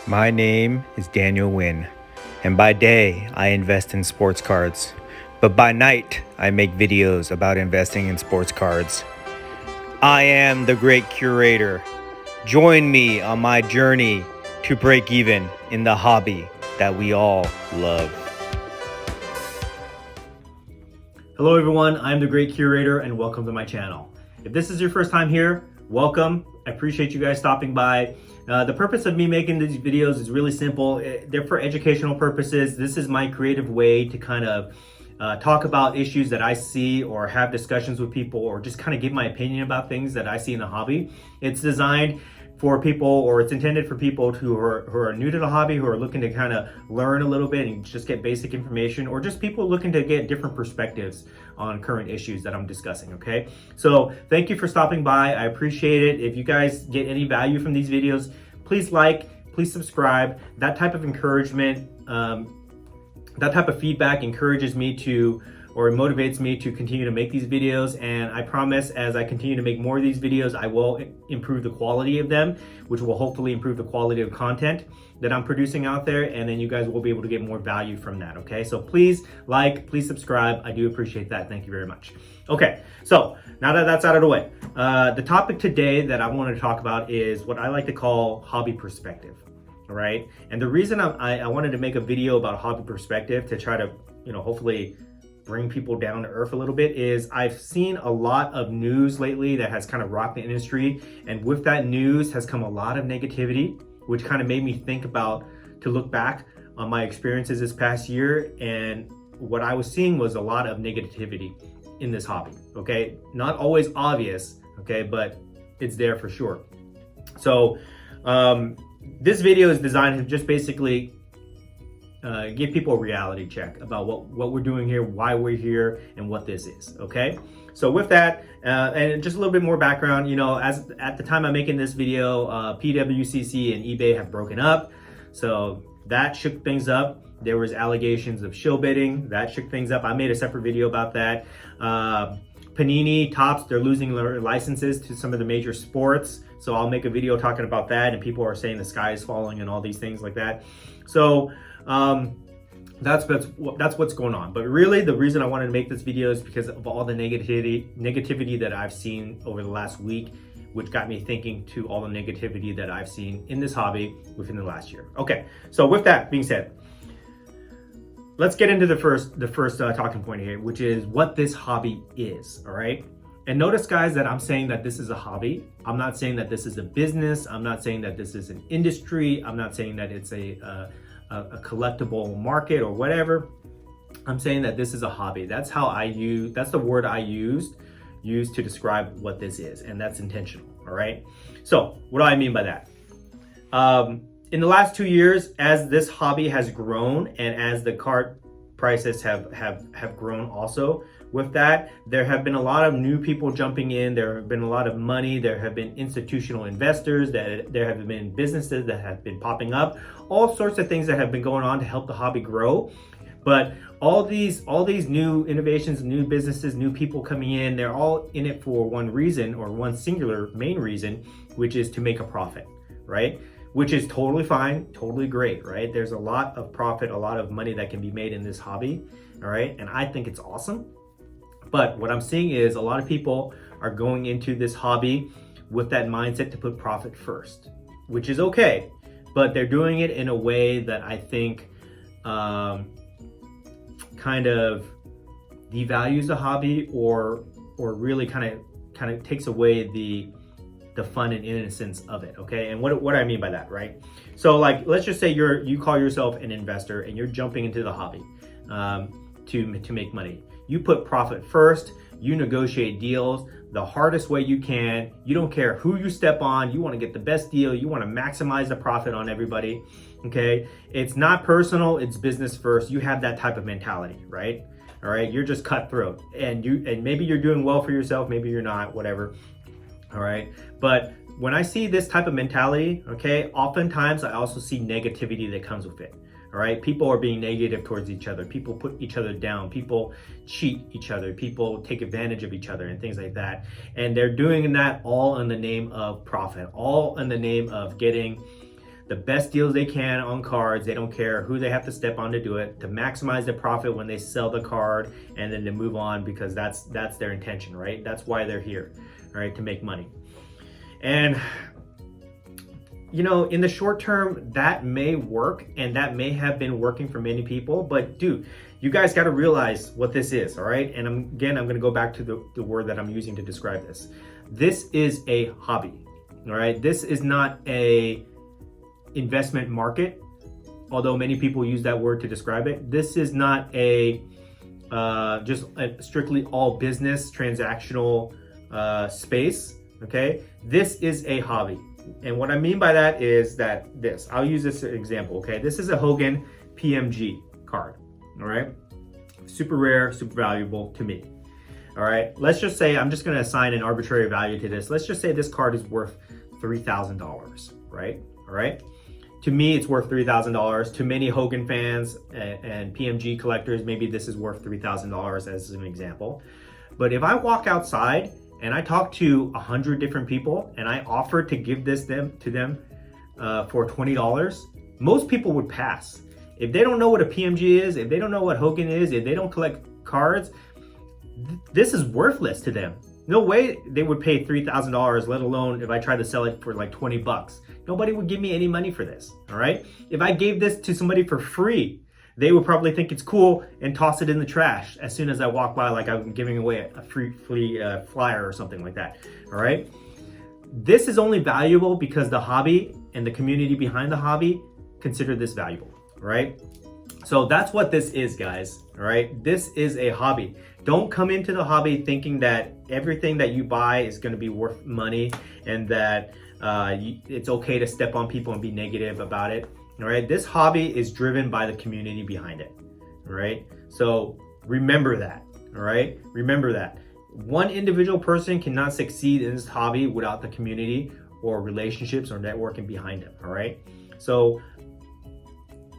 My name is Daniel Wynn, and by day I invest in sports cards, but by night I make videos about investing in sports cards. I am the great curator. Join me on my journey to break even in the hobby that we all love. Hello everyone, I'm the Great Curator and welcome to my channel. If this is your first time here, welcome. I appreciate you guys stopping by. The purpose of me making these videos is really simple. They're for educational purposes. This is my creative way to kind of talk about issues that I see or have discussions with people or just kind of give my opinion about things that I see in the hobby. It's designed for people, or it's intended for people who are new to the hobby, who are looking to kind of learn a little bit and just get basic information, or just people looking to get different perspectives on current issues that I'm discussing, okay? So thank you for stopping by. I appreciate it. If you guys get any value from these videos, please like, please subscribe. That type of encouragement, that type of feedback encourages me to, or it motivates me to continue to make these videos. And I promise, as I continue to make more of these videos, I will improve the quality of them, which will hopefully improve the quality of content that I'm producing out there. And then you guys will be able to get more value from that, okay? So please like, please subscribe. I do appreciate that. Thank you very much. Okay, so now that that's out of the way, the topic today that I wanted to talk about is what I like to call hobby perspective. All right, and the reason I wanted to make a video about hobby perspective to try to, hopefully bring people down to earth a little bit is I've seen a lot of news lately that has kind of rocked the industry, and with that news has come a lot of negativity, which kind of made me think about, to look back on my experiences this past year, and what I was seeing was a lot of negativity in this hobby, okay? Not always obvious, okay, but it's there for sure. So this video is designed to just basically give people a reality check about what we're doing here, why we're here, and what this is, okay? So with that, and just a little bit more background, as at the time I'm making this video, PWCC and eBay have broken up, so that shook things up. There was allegations of shill bidding, that shook things up. I made a separate video about that. Panini, Topps, they're losing their licenses to some of the major sports, so I'll make a video talking about that, and people are saying the sky is falling and all these things like that. So that's what's going on. But really, the reason I wanted to make this video is because of all the negativity that I've seen over the last week, which got me thinking to all the negativity that I've seen in this hobby within the last year. Okay, so with that being said, let's get into the first talking point here, which is what this hobby is, all right? And notice, guys, that I'm saying that this is a hobby. I'm not saying that this is a business. I'm not saying that this is an industry. I'm not saying that it's a collectible market or whatever. I'm saying that this is a hobby. That's the word I used to describe what this is, and that's intentional, all right? So what do I mean by that? In the last 2 years, as this hobby has grown and as the card prices have grown also, with that, there have been a lot of new people jumping in. There have been a lot of money. There have been institutional investors. There have been businesses that have been popping up. All sorts of things that have been going on to help the hobby grow. But all these new innovations, new businesses, new people coming in, they're all in it for one reason, or one singular main reason, which is to make a profit, right? Which is totally fine, totally great, right? There's a lot of profit, a lot of money that can be made in this hobby, all right? And I think it's awesome. But what I'm seeing is a lot of people are going into this hobby with that mindset to put profit first, which is okay, but they're doing it in a way that I think kind of devalues the hobby, or really kind of takes away the fun and innocence of it, okay? And what do I mean by that, right? So like, let's just say you call yourself an investor and you're jumping into the hobby to make money. You put profit first, you negotiate deals the hardest way you can. You don't care who you step on, you want to get the best deal, you want to maximize the profit on everybody, okay? It's not personal, it's business first. You have that type of mentality, right? All right, you're just cutthroat, and maybe you're doing well for yourself, maybe you're not, whatever. All right, but when I see this type of mentality, okay, oftentimes I also see negativity that comes with it. All right, people are being negative towards each other. People put each other down. People cheat each other. People take advantage of each other and things like that. And they're doing that all in the name of profit, all in the name of getting the best deals they can on cards. They don't care who they have to step on to do it, to maximize the profit when they sell the card, and then to move on, because that's their intention, right? That's why they're here, right? To make money. And you know, in the short term, that may work, and that may have been working for many people, but dude, you guys got to realize what this is, all right? And I'm going to go back to the word that I'm using to describe this. This is a hobby, all right? This is not a investment market, although many people use that word to describe it. This is not a just a strictly all business transactional space, okay? This is a hobby. And what I mean by that is that I'll use this example, okay? This is a Hogan PMG card, all right? Super rare, super valuable to me, all right? Let's just say, I'm just gonna assign an arbitrary value to this. Let's just say this card is worth $3,000, right? All right? To me, it's worth $3,000. To many Hogan fans and PMG collectors, maybe this is worth $3,000 as an example. But if I walk outside and I talk to 100 different people and I offer to give this to them for $20, most people would pass. If they don't know what a PMG is, if they don't know what Hogan is, if they don't collect cards, this is worthless to them. No way they would pay $3,000, let alone if I tried to sell it for like 20 bucks. Nobody would give me any money for this, all right? If I gave this to somebody for free, they would probably think it's cool and toss it in the trash as soon as I walk by, like I'm giving away a free flyer or something like that, all right? This is only valuable because the hobby and the community behind the hobby consider this valuable, right? So that's what this is, guys, all right? This is a hobby. Don't come into the hobby thinking that everything that you buy is gonna be worth money and that it's okay to step on people and be negative about it. All right, this hobby is driven by the community behind it. All right, so remember that. All right, remember that one individual person cannot succeed in this hobby without the community or relationships or networking behind it. All right, so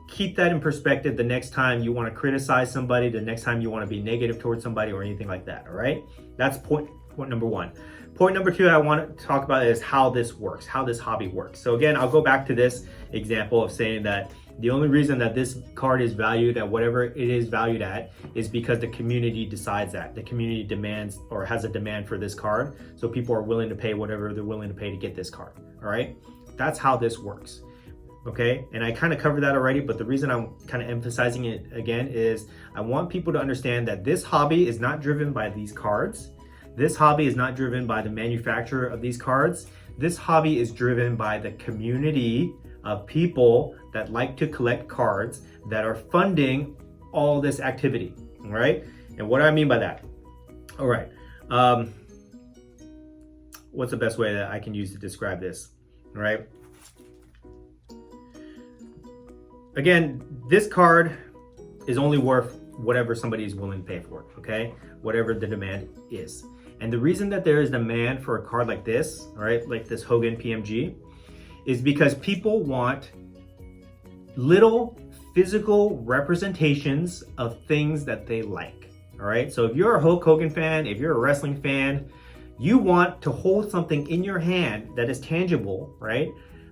keep that in perspective the next time you want to criticize somebody, the next time you want to be negative towards somebody or anything like that. All right, that's point number one. Point number two I want to talk about is how this works, how this hobby works. So again, I'll go back to this example of saying that the only reason that this card is valued at whatever it is valued at is because the community decides that. The community demands or has a demand for this card. So people are willing to pay whatever they're willing to pay to get this card, all right? That's how this works, okay? And I kind of covered that already, but the reason I'm kind of emphasizing it again is I want people to understand that this hobby is not driven by these cards. This hobby is not driven by the manufacturer of these cards. This hobby is driven by the community of people that like to collect cards that are funding all this activity, all right? And what do I mean by that? All right, what's the best way that I can use to describe this, all right? Again, this card is only worth whatever somebody is willing to pay for it, okay? Whatever the demand is. And the reason that there is demand for a card like this, all right, like this Hogan PMG, is because people want little physical representations of things that they like, all right? So if you're a Hulk Hogan fan, if you're a wrestling fan, you want to hold something in your hand that is tangible, right?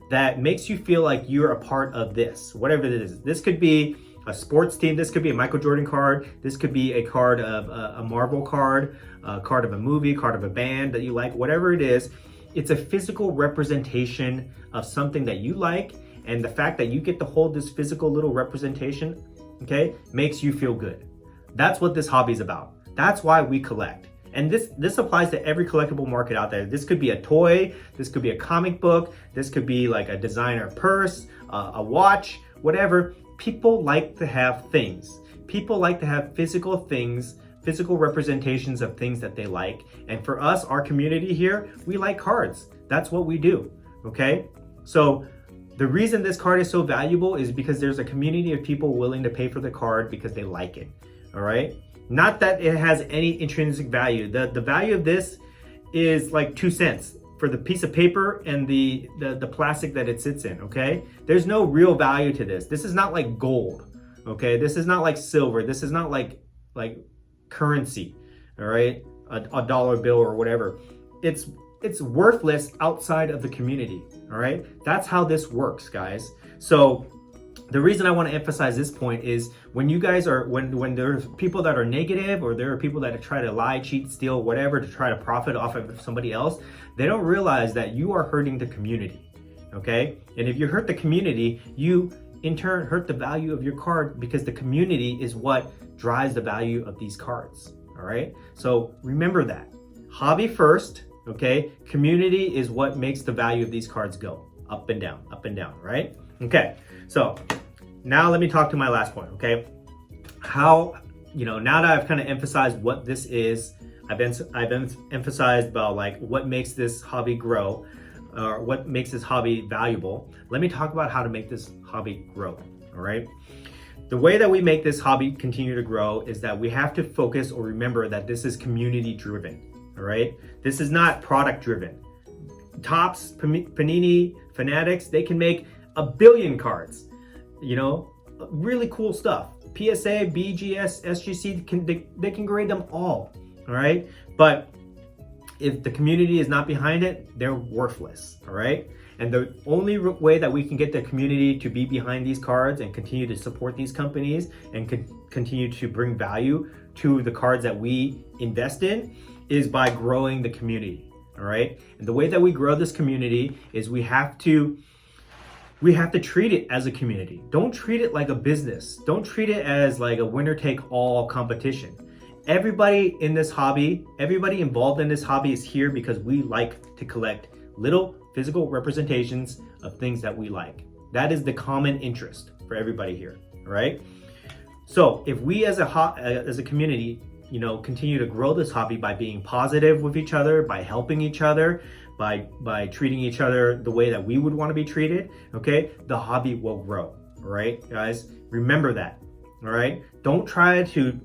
That makes you feel like you're a part of this, whatever it is. This could be a sports team, this could be a Michael Jordan card, this could be a card of a Marvel card, a card of a movie, card of a band that you like, whatever it is. It's a physical representation of something that you like, and the fact that you get to hold this physical little representation, okay, makes you feel good. That's what this hobby is about. That's why we collect. And this applies to every collectible market out there. This could be a toy, this could be a comic book, this could be like a designer purse, a watch, whatever. People like to have things. People like to have physical things, physical representations of things that they like. And for us, our community here, we like cards. That's what we do, okay? So the reason this card is so valuable is because there's a community of people willing to pay for the card because they like it, all right? Not that it has any intrinsic value. The value of this is like 2 cents for the piece of paper and the plastic that it sits in, okay? There's no real value to this. This is not like gold, okay? This is not like silver. This is not like currency, all right? A dollar bill or whatever. It's it's worthless outside of the community. All right, that's how this works, guys. So the reason I want to emphasize this point is when you guys are, when there's people that are negative, or there are people that try to lie, cheat, steal, whatever, to try to profit off of somebody else, they don't realize that you are hurting the community. Okay, and if you hurt the community, you in turn hurt the value of your card, because the community is what drives the value of these cards. All right, so remember that. Hobby first, okay? Community is what makes the value of these cards go up and down, right? Okay, so now let me talk to my last point, okay? How, now that I've kind of emphasized what this is, I've been emphasized about like what makes this hobby grow, or what makes this hobby valuable. Let me talk about how to make this hobby grow, all right? The way that we make this hobby continue to grow is that we have to focus or remember that this is community driven, all right? This is not product driven. Topps, Panini, Fanatics, they can make 1 billion cards, really cool stuff. PSA, BGS, SGC, they can grade them all right? But if the community is not behind it, they're worthless, all right? And the only way that we can get the community to be behind these cards and continue to support these companies and continue to bring value to the cards that we invest in is by growing the community, all right? And the way that we grow this community is we have to treat it as a community. Don't treat it like a business. Don't treat it as like a winner-take-all competition. Everybody in this hobby, everybody involved in this hobby is here because we like to collect little physical representations of things that we like. That is the common interest for everybody here, all right? So if we as a community, continue to grow this hobby by being positive with each other, by helping each other, by treating each other the way that we would want to be treated, okay, the hobby will grow, all right, guys? Remember that, all right? Don't try to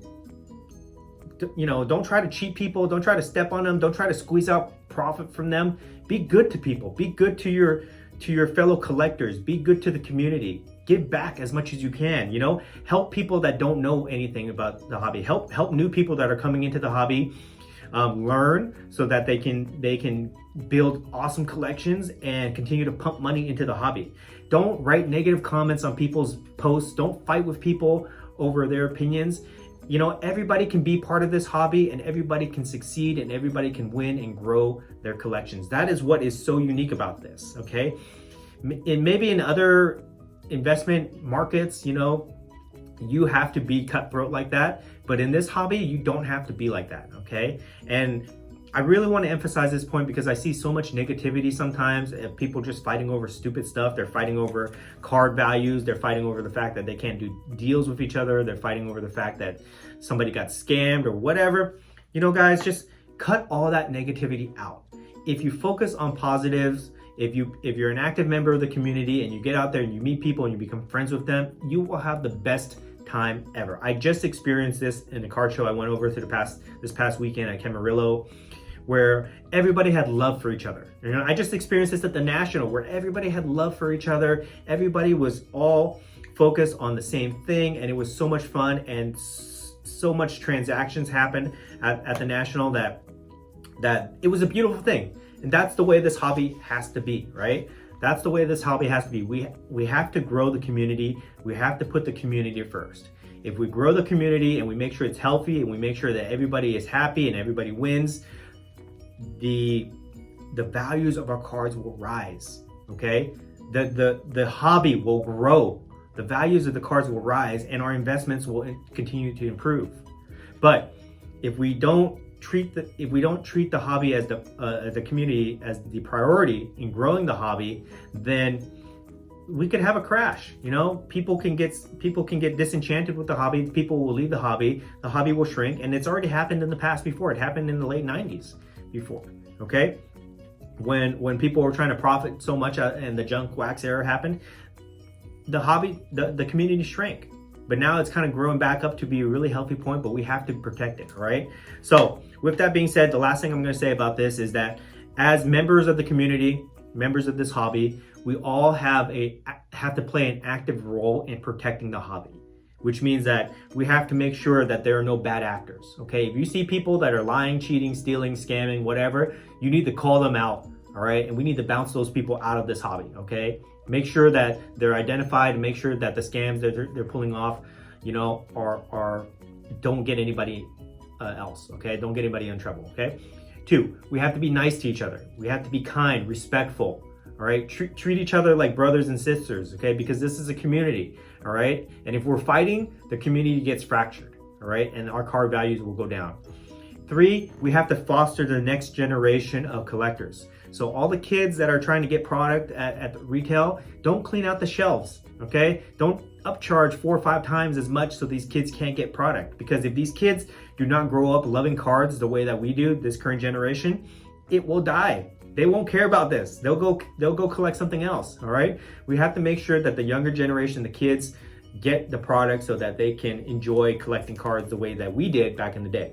cheat people. Don't try to step on them. Don't try to squeeze out profit from them. Be good to people. Be good to your fellow collectors. Be good to the community. Give back as much as you can, help people that don't know anything about the hobby. Help new people that are coming into the hobby learn so that they can build awesome collections and continue to pump money into the hobby. Don't write negative comments on people's posts. Don't fight with people over their opinions. Everybody can be part of this hobby, and everybody can succeed, and everybody can win and grow their collections. That is what is so unique about this, okay? And maybe in other investment markets, you have to be cutthroat like that, but in this hobby, you don't have to be like that, okay? And I really want to emphasize this point because I see so much negativity sometimes, people just fighting over stupid stuff. They're fighting over card values. They're fighting over the fact that they can't do deals with each other. They're fighting over the fact that somebody got scammed or whatever. Guys, just cut all that negativity out. If you focus on positives, if you're an active member of the community and you get out there and you meet people and you become friends with them, you will have the best time ever. I just experienced this in a card show I went over to this past weekend at Camarillo, where everybody had love for each other. I just experienced this at the National, where everybody had love for each other. Everybody was all focused on the same thing, and it was so much fun, and so much transactions happened at the National that it was a beautiful thing. And that's the way this hobby has to be, right? That's the way this hobby has to be. We have to grow the community. We have to put the community first. If we grow the community and we make sure it's healthy and we make sure that everybody is happy and everybody wins, the values of our cards will rise, okay? The hobby will grow. The values of the cards will rise, and our investments will continue to improve. But if we don't treat the hobby as the community as the priority in growing the hobby, then we could have a crash. People can get disenchanted with the hobby. People will leave the hobby will shrink, and it's already happened in the past before. It happened in the late 90s before, okay? When people were trying to profit so much and the junk wax era happened, the hobby, the community shrank. But now it's kind of growing back up to be a really healthy point, but we have to protect it, all right? So with that being said, the last thing I'm going to say about this is that as members of the community, members of this hobby, we all have to play an active role in protecting the hobby. which means that we have to make sure that there are no bad actors, okay? If you see people that are lying, cheating, stealing, scamming, whatever, you need to call them out, all right? And we need to bounce those people out of this hobby, okay? Make sure that they're identified and make sure that the scams that they're pulling off, you know, don't get anybody else, okay? Don't get anybody in trouble, okay? 2, we have to be nice to each other. We have to be kind, respectful, all right? Treat each other like brothers and sisters, okay? Because this is a community, all right? And if we're fighting, the community gets fractured, all right? And our card values will go down. 3, we have to foster the next generation of collectors. So all the kids that are trying to get product at the retail, don't clean out the shelves, okay? Don't upcharge 4 or 5 times as much so these kids can't get product. Because if these kids do not grow up loving cards the way that we do, this current generation, it will die. They won't care about this. They'll go collect something else, all right? We have to make sure that the younger generation, the kids, get the product so that they can enjoy collecting cards the way that we did back in the day.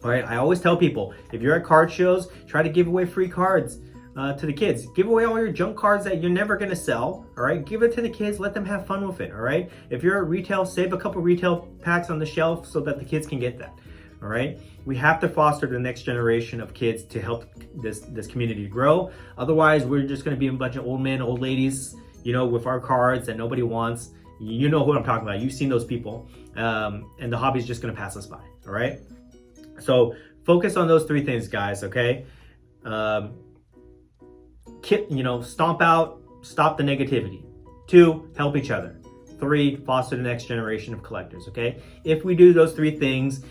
All right, I always tell people, if you're at card shows, try to give away free cards to the kids. Give away all your junk cards that you're never gonna sell, all right? Give it to the kids, let them have fun with it, all right? If you're at retail, save a couple retail packs on the shelf so that the kids can get that, all right? We have to foster the next generation of kids to help this community grow. Otherwise, we're just gonna be a bunch of old men, old ladies, you know, with our cards that nobody wants. You know who I'm talking about. You've seen those people. And the hobby's just gonna pass us by, all right? So focus on those 3 things, guys, okay? Stop the negativity. 2, help each other. 3, foster the next generation of collectors, okay? If we do those 3 things,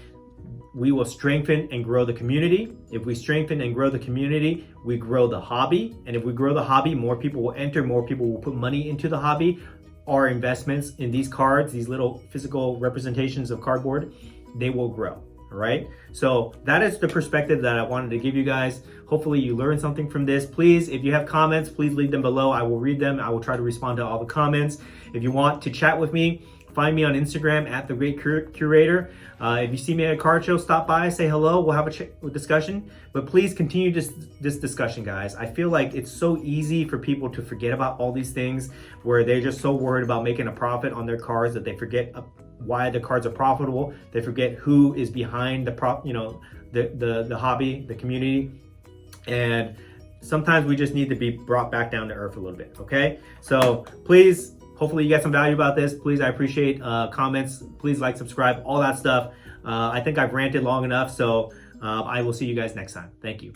we will strengthen and grow the community. If we strengthen and grow the community, we grow the hobby. And if we grow the hobby, more people will enter, more people will put money into the hobby. Our investments in these cards, these little physical representations of cardboard, they will grow. All right, so that is the perspective that I wanted to give you guys. Hopefully you learned something from this. Please, if you have comments, please leave them below. I will read them. I will try to respond to all the comments. If you want to chat with me, find me on Instagram at The Great Curator. If you see me at a card show, stop by, say hello. We'll have a discussion. But please continue this discussion, guys. I feel like it's so easy for people to forget about all these things where they're just so worried about making a profit on their cards that they forget why the cards are profitable. They forget who is behind the hobby, the community. And sometimes we just need to be brought back down to earth a little bit, okay? So please, hopefully you get some value about this. Please, I appreciate comments. Please like, subscribe, all that stuff. I think I've ranted long enough, so I will see you guys next time. Thank you.